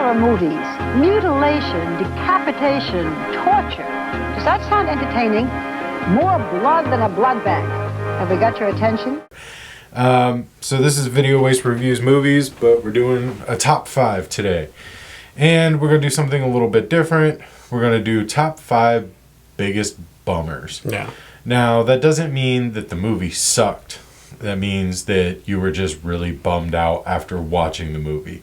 horror movies, mutilation, decapitation, torture. Does that sound entertaining? More blood than a blood bank. Have we got your attention? So this is Video Waste Reviews Movies, but we're doing a top 5 today. And we're going to do something a little bit different. We're going to do top 5 biggest bummers. Yeah. Now, that doesn't mean that the movie sucked. That means that you were just really bummed out after watching the movie.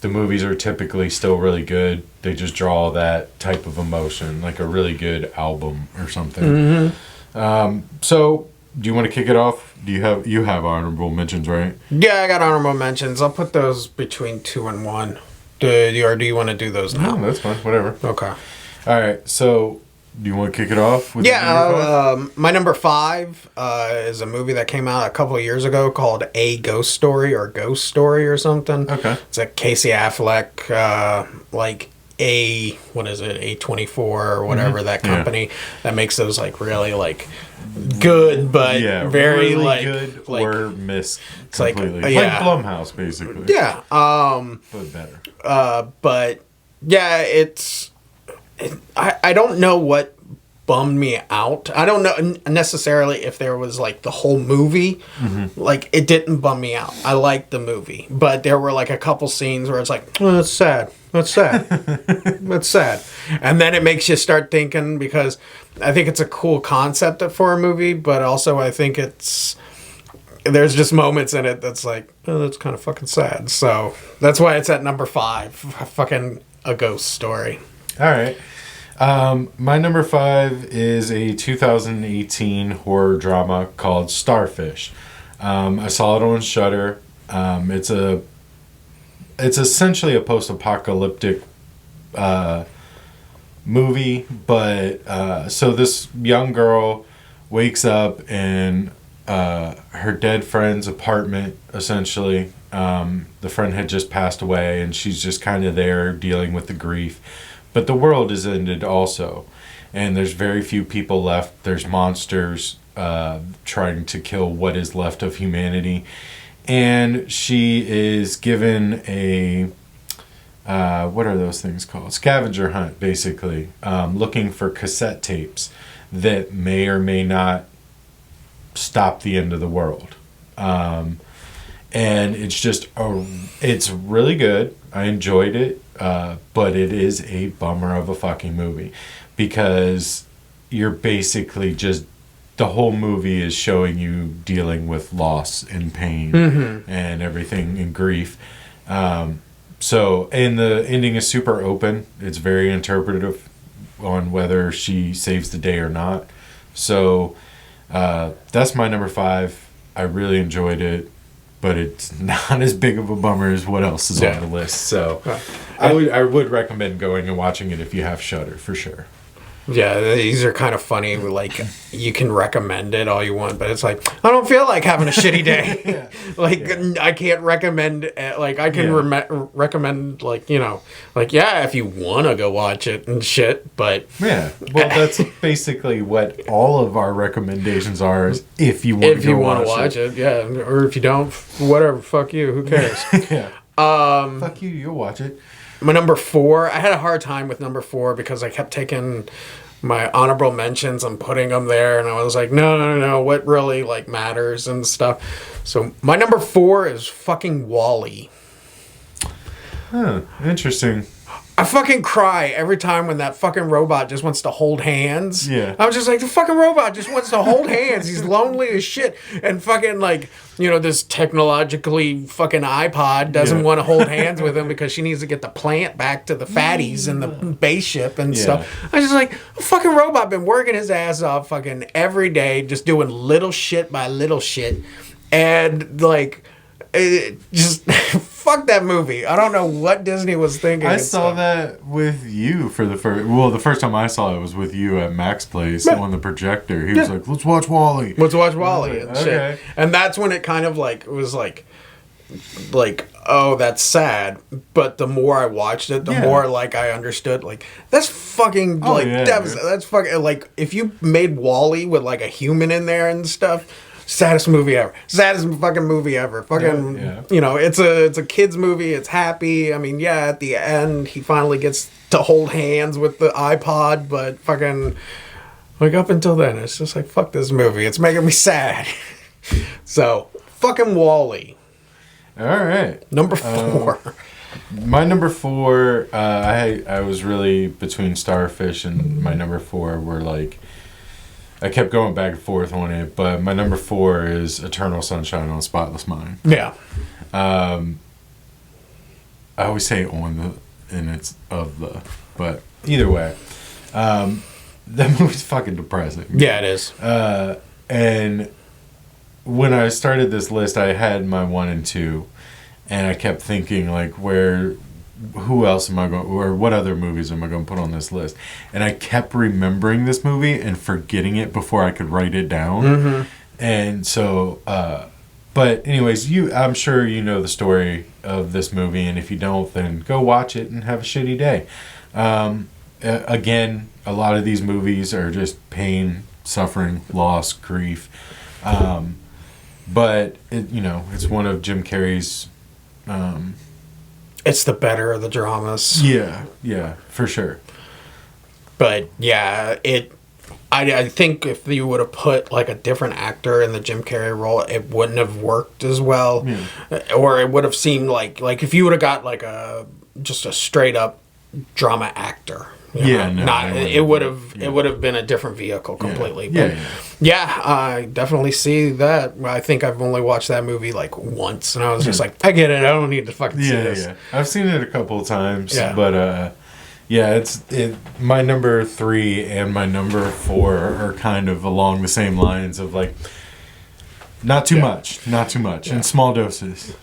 The movies are typically still really good. They just draw that type of emotion, like a really good album or something. Mm-hmm. So, do you want to kick it off? You have honorable mentions, right? Yeah, I got honorable mentions. I'll put those between 2 and 1. Do you want to do those now? No, that's fine. Whatever. Okay. All right. So, do you want to kick it off? With my number 5 is a movie that came out a couple of years ago called A Ghost Story or Ghost Story or something. Okay. It's a Casey Affleck, A24 or whatever, that company that makes those really good but very really good or missed completely. Like Blumhouse basically. Yeah. But better. But yeah, I don't know what bummed me out. I don't know necessarily if there was the whole movie. It didn't bum me out. I liked the movie, but there were a couple scenes where it's oh, that's sad. That's sad. That's sad. And then it makes you start thinking, because I think it's a cool concept for a movie, but also I think there's just moments in it that's oh, that's kind of fucking sad. So that's why it's at number 5. Fucking A Ghost Story. All right. My number 5 is a 2018 horror drama called Starfish. I saw it on Shudder. It's essentially a post-apocalyptic movie, but so this young girl wakes up in her dead friend's apartment, essentially. The friend had just passed away, and she's just kind of there dealing with the grief. But the world is ended also, and there's very few people left. There's monsters trying to kill what is left of humanity. And she is given a, what are those things called? Scavenger hunt, basically, looking for cassette tapes that may or may not stop the end of the world. And it's just, it's really good. I enjoyed it, but it is a bummer of a fucking movie, because you're basically just, the whole movie is showing you dealing with loss and pain and everything and grief. And the ending is super open. It's very interpretive on whether she saves the day or not. So that's my number 5. I really enjoyed it, but it's not as big of a bummer as what else is on the list. So I would recommend going and watching it if you have Shudder, for sure. Yeah, these are kind of funny. You can recommend it all you want, but it's I don't feel like having a shitty day. I can't recommend. I can recommend. If you want to go watch it and shit. But yeah, well, that's basically what all of our recommendations are. Is if you want to watch it, yeah, or if you don't, whatever. Fuck you. Who cares? Yeah. Fuck you. You'll watch it. My number 4, I had a hard time with number 4 because I kept taking my honorable mentions and putting them there, and I was no, what really matters and stuff. So my number 4 is fucking WALL-E. Huh, interesting. I fucking cry every time when that fucking robot just wants to hold hands. Yeah. I was just the fucking robot just wants to hold hands. He's lonely as shit. And fucking this technologically fucking iPod doesn't want to hold hands with him because she needs to get the plant back to the fatties and the base ship and stuff. I was just a fucking robot been working his ass off fucking every day, just doing little shit by little shit. And just fuck that movie. I don't know what Disney was thinking. I saw that with you for the first time I saw it was with you at Mac's place on the projector. He was let's watch WALL-E. Let's watch WALL-E and shit. And that's when it kind of was oh, that's sad. But the more I watched it, the more I understood. That's fucking that's fucking if you made WALL-E with a human in there and stuff. saddest movie ever. Saddest fucking movie ever. Fucking, you know, it's a kid's movie. It's happy. I mean, yeah, at the end, he finally gets to hold hands with the iPod, but fucking, like, up until then, it's just like, fuck this movie. It's making me sad. So, fucking Wall-E. All right. Number 4. My number 4, I was really between Starfish and my number 4 were like, I kept going back and forth on it, but my number 4 is Eternal Sunshine on a Spotless Mind. Yeah. I always say on the, and it's of the, but either way, that movie's fucking depressing. Yeah, it is. And when I started this list, I had my 1 and 2, and I kept thinking, like, who else am I going, or what other movies am I going to put on this list? And I kept remembering this movie and forgetting it before I could write it down. Mm-hmm. And so, but anyways, I'm sure you know the story of this movie, and if you don't, then go watch it and have a shitty day. Again, a lot of these movies are just pain, suffering, loss, grief. But it's one of Jim Carrey's. It's the better of the dramas. Yeah, for sure. But yeah, I think if you would have put like a different actor in the Jim Carrey role, it wouldn't have worked as well. Yeah. Or it would have seemed like if you would have got like just a straight up drama actor. It would have been a different vehicle completely. Yeah. But yeah, I definitely see that. I think I've only watched that movie like once, and I was just like, I get it. I don't need to fucking see this. Yeah, I've seen it a couple of times, but it's my number 3 and my number 4 are kind of along the same lines of like not too much, in small doses.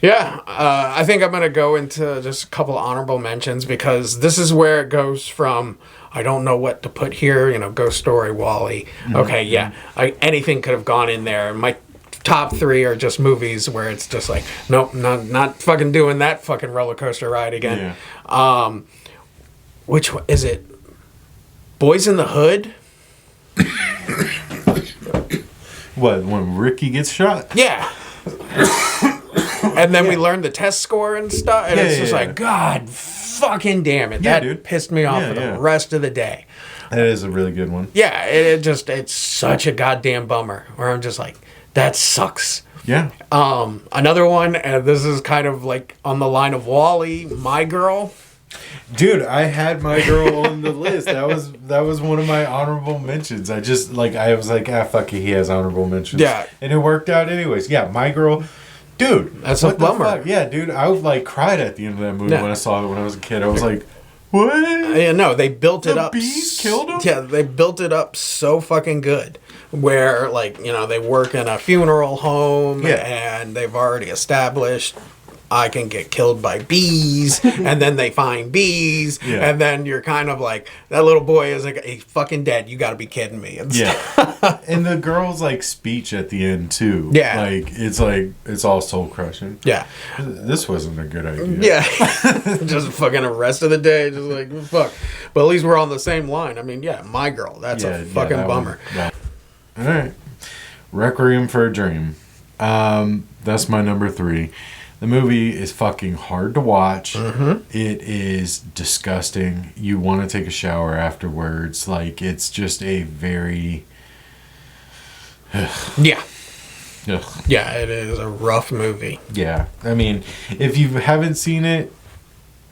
I think I'm going to go into just a couple of honorable mentions because this is where it goes from, I don't know what to put here, Ghost Story, Wall-E. Mm-hmm. Okay, anything could have gone in there. My top 3 are just movies where it's just like, nope, not fucking doing that fucking roller coaster ride again. Yeah. Which one is it? Boys in the Hood? What, when Ricky gets shot? Yeah. And then we learned the test score and stuff, and it's just like, God fucking damn it. That pissed me off for the rest of the day. That is a really good one. Yeah, it's such a goddamn bummer, where I'm just like, that sucks. Yeah. Another one, and this is kind of like on the line of Wall-E, My Girl. Dude, I had My Girl on the list. That was one of my honorable mentions. I was like, fuck it, he has honorable mentions. Yeah. And it worked out anyways. Yeah, My Girl. Dude, that's a bummer. Fuck? Yeah, dude, I like cried at the end of that movie when I saw it when I was a kid. I was like, what? Yeah, no, they built it up. The bees killed him? Yeah, they built it up so fucking good. Where, they work in a funeral home and they've already established I can get killed by bees, and then they find bees, and then you're kind of like, that little boy is like, he's fucking dead. You got to be kidding me. And and the girl's speech at the end too. Yeah, it's all soul crushing. Yeah, this wasn't a good idea. Yeah, just fucking the rest of the day, just like fuck. But at least we're on the same line. I mean, My Girl. That's a fucking bummer. All right, Requiem for a Dream. That's my number 3. The movie is fucking hard to watch. Mm-hmm. It is disgusting. You want to take a shower afterwards. It's just a very... Yeah. Ugh. Yeah, it is a rough movie. Yeah. I mean, if you haven't seen it,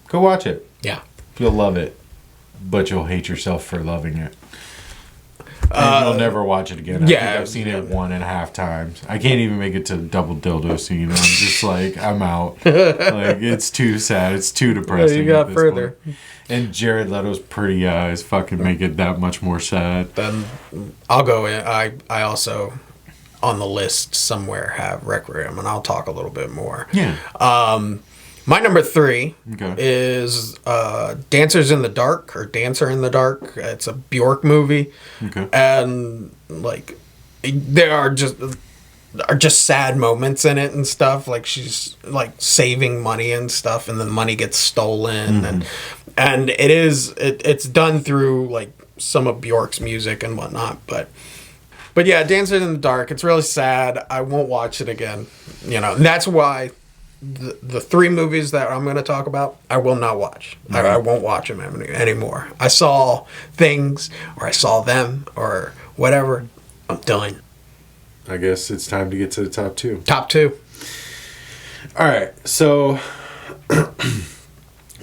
go watch it. Yeah. You'll love it. But you'll hate yourself for loving it. And you'll never watch it again. I've seen it 1.5 times. I can't even make it to the double dildo scene. I'm just I'm out. It's too sad. It's too depressing. You got further. Point. And Jared Leto's pretty eyes fucking make it that much more sad. Then I'll go in. I also, on the list somewhere, have Requiem, and I'll talk a little bit more. Yeah. My number 3 is Dancers in the Dark, or Dancer in the Dark. It's a Bjork movie. Okay. And, there are just sad moments in it and stuff. She's, saving money and stuff, and the money gets stolen. Mm-hmm. And it's done through, some of Bjork's music and whatnot. But But yeah, Dancing in the Dark, it's really sad. I won't watch it again. You know, and that's why the three movies that I'm going to talk about, I will not watch. I won't watch them anymore. I saw things, or I saw them, or whatever. I'm done. I guess it's time to get to the top two. Top two. All right, so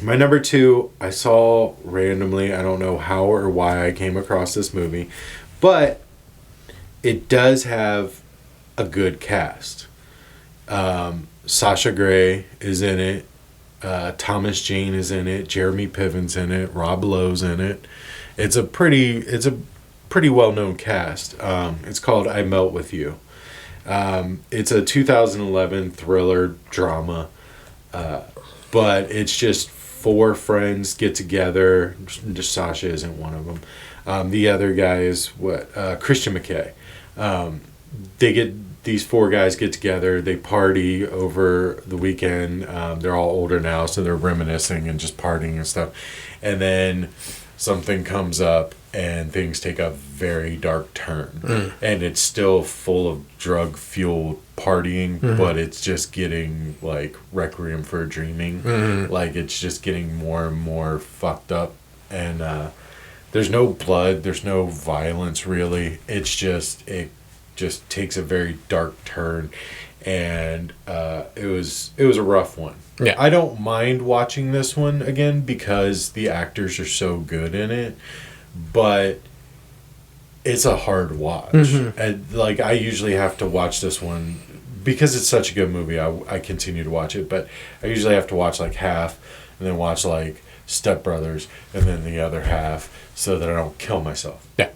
my number two, I saw randomly. I don't know how or why I came across this movie, but it does have a good cast. Sasha Grey is in it. Thomas Jane is in it. Jeremy Piven's in it. Rob Lowe's in it. It's a pretty well-known cast. It's called I Melt With You. It's a 2011 thriller drama, but it's just four friends get together. Just Sasha isn't one of them. The other guy is Christian McKay. These four guys get together, they party over the weekend. They're all older now, so they're reminiscing and just partying and stuff. And then something comes up and things take a very dark turn. And it's still full of drug-fueled partying, but it's just getting like Requiem for a Dreaming. Like, it's just getting more and more fucked up. And there's no blood, there's no violence really. It just takes a very dark turn, and it was a rough one. Yeah, I don't mind watching this one again because the actors are so good in it, but it's a hard watch. And like, I usually have to watch this one because it's such a good movie. I continue to watch it, but I usually have to watch like half and then watch like Step Brothers and then the other half so that I don't kill myself. Yeah.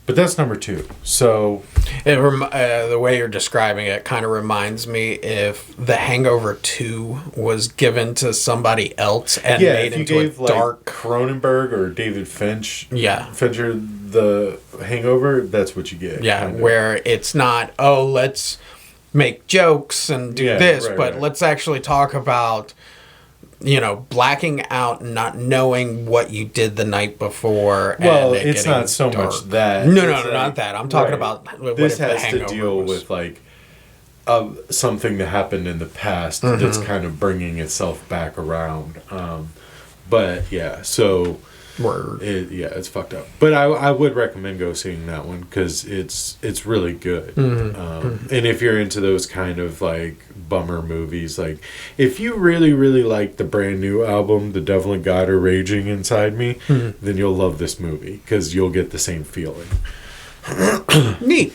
But that's number two. So the way you're describing it kind of reminds me if The Hangover 2 was given to somebody else and made into a dark, like Cronenberg or David Fincher, The Hangover, that's what you get. Yeah, where it's not, let's make jokes and do this, but let's actually talk about, you know, blacking out and not knowing what you did the night before. Well, it's not so much that. No, not that. I'm talking about what this has to deal with like something that happened in the past that's kind of bringing itself back around. But yeah, so it's fucked up. But I would recommend go seeing that one because it's really good. And if you're into those kind of like bummer movies, like if you really like the brand new album The Devil and God Are Raging Inside Me, then you'll love this movie because you'll get the same feeling. Neat.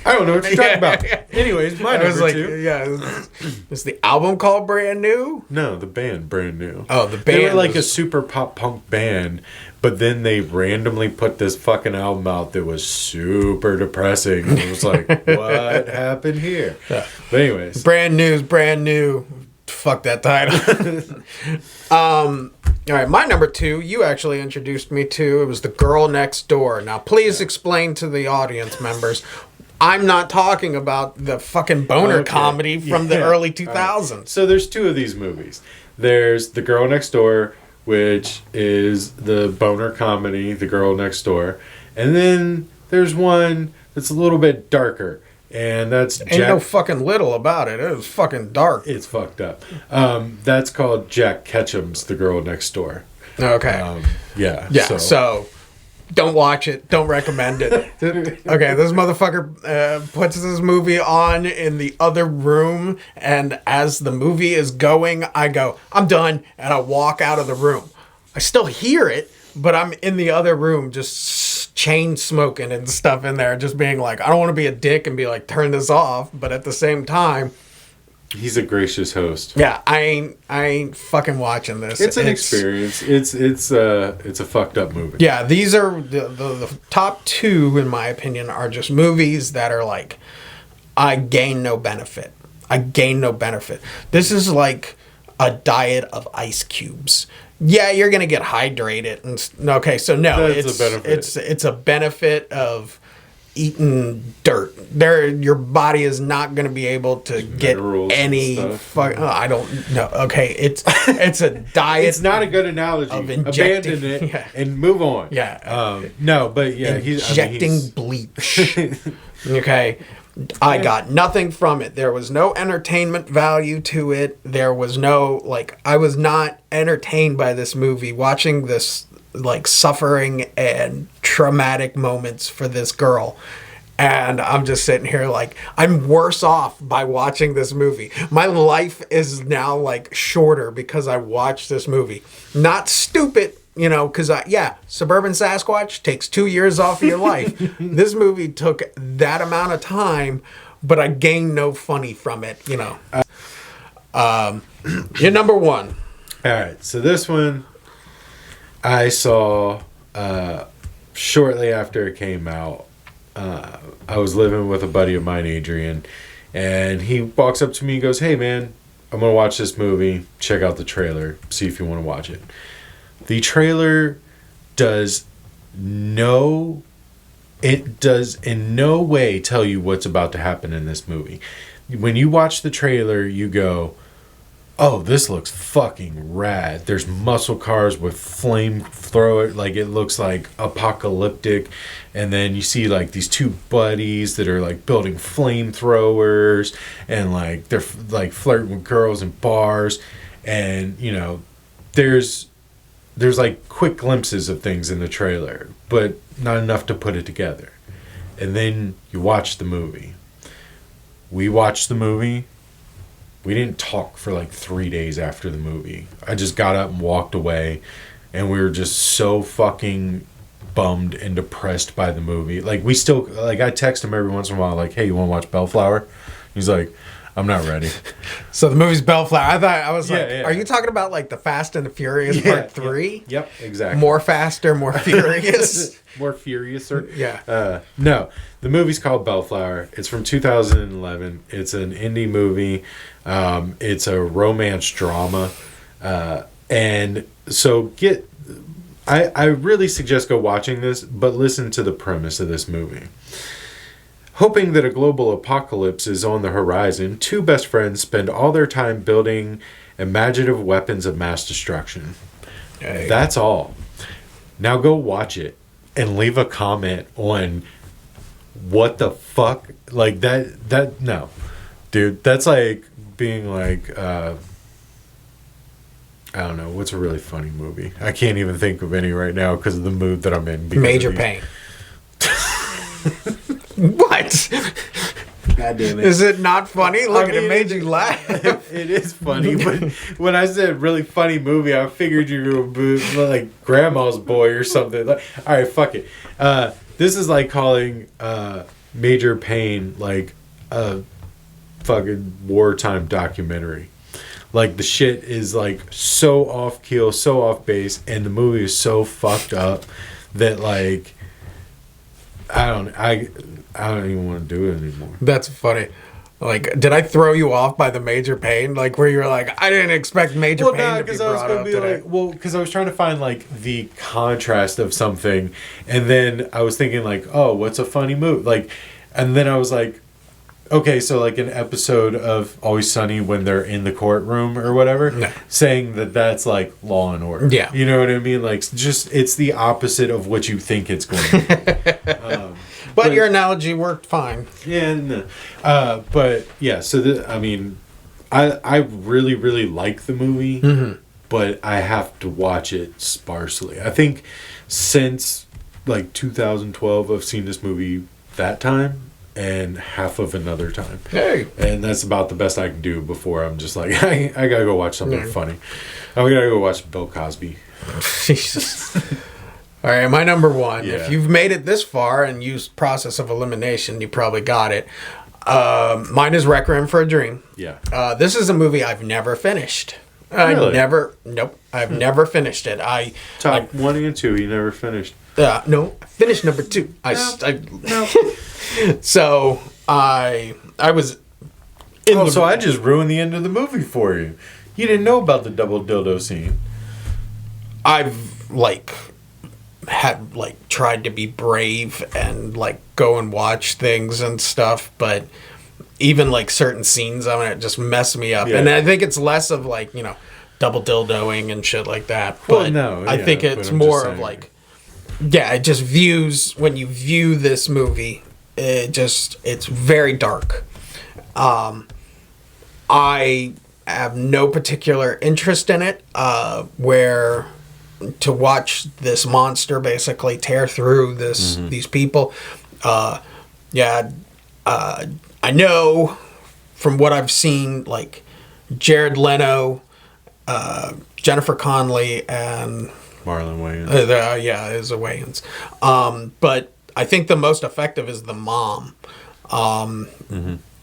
I don't know what you're talking about. Anyways, my number two. Is the album called Brand New? No, the band Brand New. Oh, the band. They were like a super pop punk band, but then they randomly put this fucking album out that was super depressing. It was like, what happened here? Yeah. But anyways. Brand New's brand new. Fuck that title. All right, my number two, you actually introduced me to. It was The Girl Next Door. Now, please explain to the audience members. I'm not talking about the fucking boner comedy from the early 2000s. Right. So there's two of these movies. There's The Girl Next Door, which is the boner comedy, The Girl Next Door. And then there's one that's a little bit darker. And that's Ain't no fucking little about it. It was fucking dark. It's fucked up. That's called Jack Ketchum's The Girl Next Door. Okay. Yeah. So don't watch it. Don't recommend it. Okay, this motherfucker puts this movie on in the other room, and as the movie is going, I go, I'm done, and I walk out of the room. I still hear it, but I'm in the other room just chain smoking and stuff in there, just being like, I don't want to be a dick and be like, turn this off, but at the same time, he's a gracious host. Yeah, I ain't fucking watching this. It's an experience. It's a fucked up movie. Yeah, these are the top two, in my opinion, are just movies that are like, I gain no benefit. This is like a diet of ice cubes. Yeah, you're gonna get hydrated and okay. So no, it's a benefit. It's a benefit of eating dirt. Your body is not going to be able to get any. I don't know. Okay, it's a diet. It's not a good analogy. Abandon it and move on. Yeah. No, but yeah, injecting bleach. Okay. I got nothing from it. There was no entertainment value to it. There was no, I was not entertained by this movie. Watching this, suffering and traumatic moments for this girl. And I'm just sitting here I'm worse off by watching this movie. My life is now, shorter because I watched this movie. Not stupid. Because, Suburban Sasquatch takes 2 years off of your life. This movie took that amount of time, but I gained no funny from it, You're number one. All right. So this one I saw shortly after it came out. I was living with a buddy of mine, Adrian, and he walks up to me and goes, "Hey, man, I'm going to watch this movie. Check out the trailer. See if you want to watch it." The trailer does in no way tell you what's about to happen in this movie. When you watch the trailer, you go, "Oh, this looks fucking rad." There's muscle cars with flamethrower, it looks like apocalyptic. And then you see these two buddies that are building flamethrowers and they're flirting with girls in bars, and there's quick glimpses of things in the trailer, but not enough to put it together. And then you watch the movie. We watched the movie. We didn't talk for 3 days after the movie. I just got up and walked away, and we were just so fucking bummed and depressed by the movie. We still, I text him every once in a while, "Hey, you want to watch Bellflower?" He's like, "I'm not ready." So the movie's Bellflower. I was are you talking about the Fast and the Furious Part 3? Yep, exactly. More faster, more furious. More furiouser. Yeah. No, the movie's called Bellflower. It's from 2011. It's an indie movie. It's a romance drama. And so I really suggest go watching this, but listen to the premise of this movie. Hoping that a global apocalypse is on the horizon, two best friends spend all their time building imaginative weapons of mass destruction. Hey. That's all. Now go watch it and leave a comment on what the fuck, no. Dude, that's being I don't know, what's a really funny movie? I can't even think of any right now because of the mood that I'm in. Major Pain. What? God damn it. Is it not funny? Look, it made you laugh. It is funny, but when I said really funny movie, I figured you were Grandma's Boy or something. All right, fuck it. This is calling Major Pain a fucking wartime documentary. The shit is so off keel, so off base, and the movie is so fucked up that I don't even want to do it anymore. That's funny. Did I throw you off by the Major Pain? Where you were I didn't expect Major Pain to be brought up today. Because I was trying to find the contrast of something, and then I was thinking oh, what's a funny movie? And then I was okay, so an episode of Always Sunny when they're in the courtroom or whatever, saying that's Law and Order. Yeah. You know what I mean? It's the opposite of what you think it's going to be. But your analogy worked fine. Yeah. No. But yeah, so I really, really like the movie, but I have to watch it sparsely. I think since 2012, I've seen this movie that time and half of another time. Hey. And that's about the best I can do before I'm just I gotta go watch something funny. I gotta go watch Bill Cosby. Jesus. All right, my number one. Yeah. If you've made it this far and used process of elimination, you probably got it. Mine is Requiem for a Dream. Yeah. This is a movie I've never finished. Really? I've never finished it. Top 1 and 2, you never finished. No, I finished number 2. No. So I was. So I just ruined the end of the movie for you. You didn't know about the double dildo scene. I've had like tried to be brave and like go and watch things and stuff, but even like certain scenes on it just mess me up. Yeah. And I think it's less of like, you know, double dildoing and shit like that. But well, no, I think it's more of like, yeah, it just views, when you view this movie, it's very dark. I have no particular interest in it, where to watch this monster basically tear through these people. I know from what I've seen, like Jared Leto, Jennifer Connelly, and Marlon Wayans. Is a Wayans. But I think the most effective is the mom.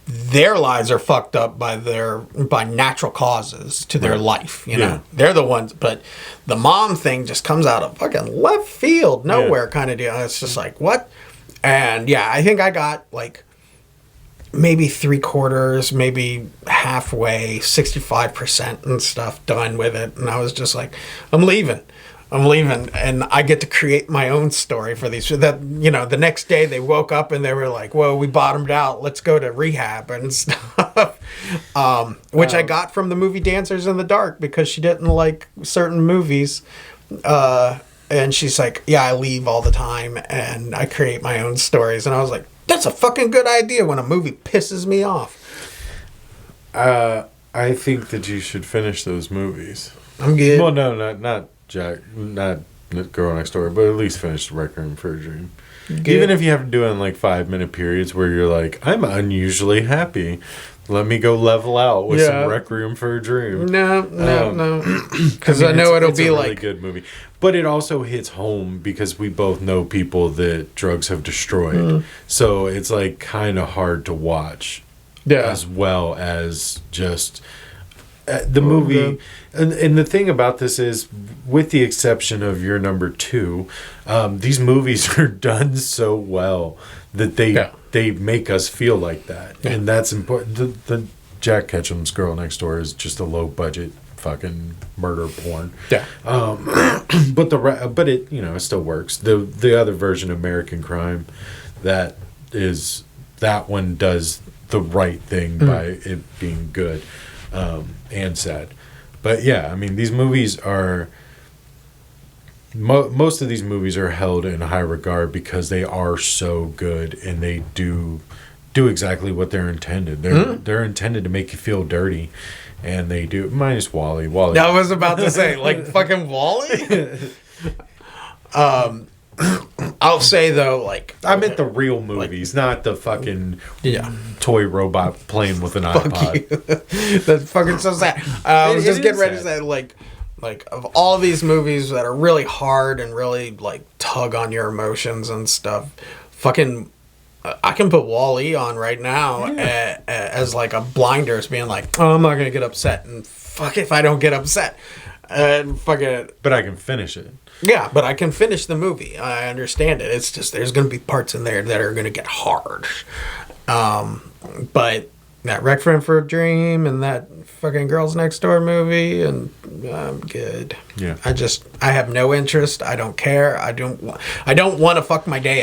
Their lives are fucked up by natural causes to their life. You know, they're the ones. But the mom thing just comes out of fucking left field, nowhere kind of deal. It's just like, what? And yeah, I think I got like maybe 3/4, maybe halfway, 65% and stuff done with it. And I was just like, I'm leaving, and I get to create my own story for these. That, you know, the next day they woke up and they were like, "Well, we bottomed out. Let's go to rehab and stuff," which I got from the movie Dancers in the Dark, because she didn't like certain movies, and she's like, "Yeah, I leave all the time and I create my own stories," and I was like, "That's a fucking good idea when a movie pisses me off." I think that you should finish those movies. I'm good. Well, no, not Jack, not Girl Next Door, but at least finish Requiem for a Dream. Good. Even if you have to do it in like 5-minute periods where you're like, I'm unusually happy. Let me go level out with some Requiem for a Dream. No. Because I know it'll be like a really good movie. But it also hits home because we both know people that drugs have destroyed. So it's like kind of hard to watch. As well as just the movie. And the thing about this is, with the exception of your number 2, these movies are done so well that they make us feel like that. Yeah. And that's important. The Jack Ketchum's Girl Next Door is just a low budget fucking murder porn. Yeah. But it, you know, it still works. The other version of American Crime, that one does the right thing by it being good and sad. But yeah, I mean, these movies are most of these movies are held in high regard because they are so good, and they do exactly what they're intended. They're intended to make you feel dirty, and they do, minus Wall-E. I was about to say, like, fucking Wall-E? I'll say though, like, I meant the real movies, not the fucking toy robot playing with an iPod. That's fucking so sad. I was just getting ready to say, like of all these movies that are really hard and really like tug on your emotions and stuff, fucking, I can put Wall-E on right now as like a blinders, being like, oh, I'm not gonna get upset, and fuck if I don't get upset, and fucking. But I can finish it. Yeah, but I can finish the movie. I understand it. It's just there's going to be parts in there that are going to get hard. But that Requiem for a Dream and that fucking Girls Next Door movie, and I'm good. Yeah. I have no interest. I don't care. I don't want to fuck my day up.